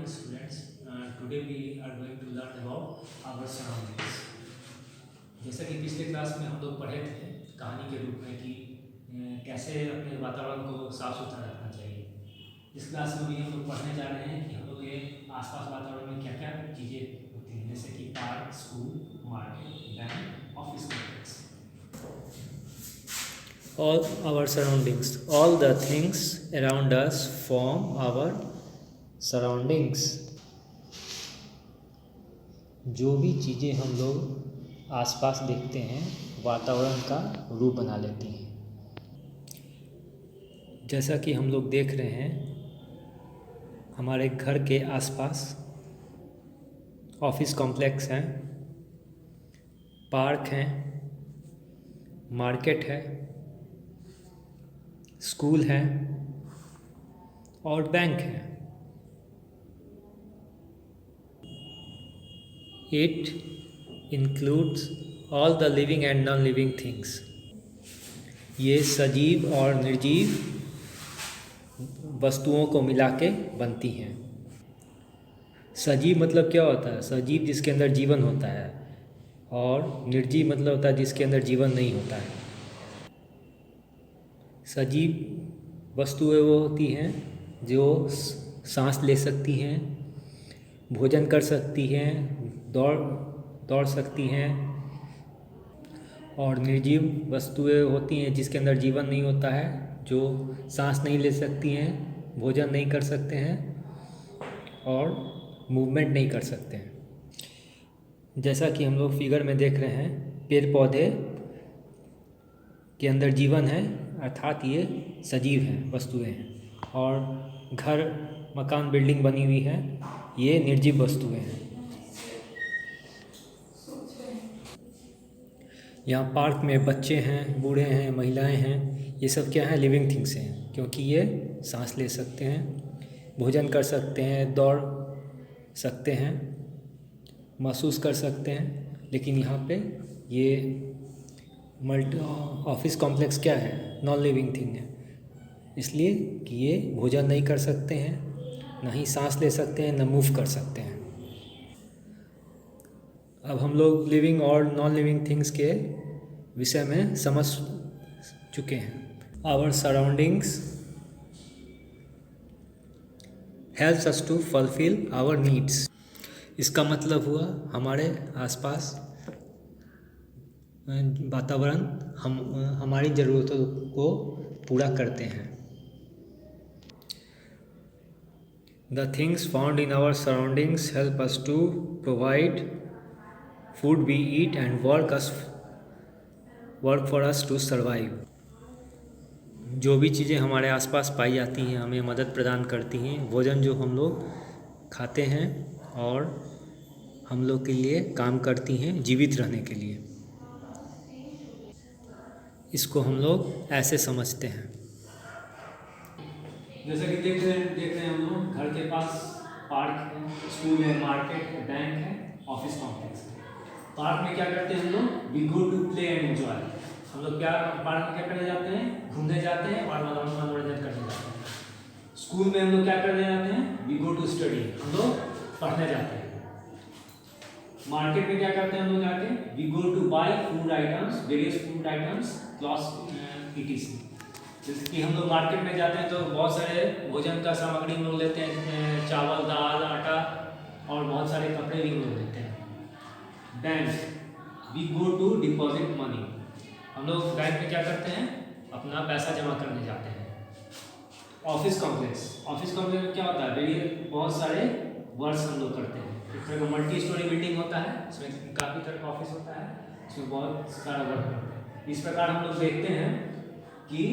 morning, students. Today we are going to learn about our surroundings. जैसा कि पिछले class में हम लोग पढ़े थे कहानी के रूप में कि कैसे अपने वातावरण को साफ सुथरा रखना चाहिए। इस क्लास में भी हम लोग पढ़ने जा रहे हैं कि हम लोग के आसपास वातावरण में क्या क्या चीज़ें होती हैं, जैसे कि park, school, market, bank, office complex. All our surroundings, all the things around us form our surroundings. जो भी चीज़ें हम लोग आसपास देखते हैं वातावरण का रूप बना लेती हैं। जैसा कि हम लोग देख रहे हैं हमारे घर के आसपास ऑफिस कॉम्प्लेक्स हैं, पार्क हैं, मार्केट है, स्कूल है और बैंक है। It includes all the living and non living things. ये सजीव और निर्जीव वस्तुओं को मिला के बनती हैं। सजीव मतलब क्या होता है? सजीव जिसके अंदर जीवन होता है, और निर्जीव मतलब होता है जिसके अंदर जीवन नहीं होता है। सजीव वस्तुएं वो होती हैं जो सांस ले सकती हैं, भोजन कर सकती हैं, दौड़ सकती हैं, और निर्जीव वस्तुएं होती हैं जिसके अंदर जीवन नहीं होता है, जो सांस नहीं ले सकती हैं, भोजन नहीं कर सकते हैं और मूवमेंट नहीं कर सकते हैं। जैसा कि हम लोग फिगर में देख रहे हैं, पेड़ पौधे के अंदर जीवन है, अर्थात ये सजीव हैं, वस्तुएं हैं। और घर, मकान, बिल्डिंग बनी हुई है, ये निर्जीव वस्तुएं हैं। यहाँ पार्क में बच्चे हैं, बूढ़े हैं, महिलाएं हैं, ये सब क्या है? लिविंग थिंग्स हैं, क्योंकि ये सांस ले सकते हैं, भोजन कर सकते हैं, दौड़ सकते हैं, महसूस कर सकते हैं। लेकिन यहाँ पे ये ऑफिस कॉम्प्लेक्स क्या है? नॉन लिविंग थिंग है, इसलिए कि ये भोजन नहीं कर सकते हैं, ना ही सांस ले सकते हैं, ना मूव कर सकते हैं। अब हम लोग लिविंग और नॉन लिविंग थिंग्स के विषय में समझ चुके हैं। Our surroundings helps us to fulfil our needs. इसका मतलब हुआ हमारे आसपास वातावरण हमारी ज़रूरतों को पूरा करते हैं। The things found in our surroundings help us to provide food we eat and work for us to survive. जो भी चीज़ें हमारे आसपास पाई जाती हैं हमें मदद प्रदान करती हैं। भोजन जो हम लोग खाते हैं और हम लोग के लिए काम करती हैं जीवित रहने के लिए। इसको हम लोग ऐसे समझते हैं। जैसा कि देख रहे हैं हम लोग घर के पास पार्क है, स्कूल है, मार्केट है, बैंक है, ऑफिस कॉम्प्लेक्स है। पार्क में क्या करते हैं हम लोग? We go to play and enjoy. हम लोग क्या पार्क में क्या करने जाते हैं? घूमने जाते हैं और मनोरंजन करने जाते हैं। स्कूल में हम लोग क्या करने जाते हैं? वी गो टू स्टडी, हम लोग पढ़ने जाते हैं। मार्केट में क्या करते हैं हम लोग जाके? We go to buy food items, various food items, clothes, etc. जैसे कि हम लोग मार्केट में जाते हैं तो बहुत सारे भोजन का सामग्री हम लोग लेते हैं, चावल, दाल, आटा, और बहुत सारे कपड़े भी हम लोग लेते हैं। Bank, we go to deposit money. हम लोग बैंक में क्या करते हैं? अपना पैसा जमा करने जाते हैं। ऑफिस कॉम्प्लेक्स में क्या होता है? बहुत सारे वर्क्स हम लोग करते हैं। एक तरह का मल्टी स्टोरी बिल्डिंग होता है, इसमें काफ़ी तरह का ऑफिस होता है, इसमें बहुत सारा वर्क करते हैं। इस प्रकार हम लोग देखते हैं कि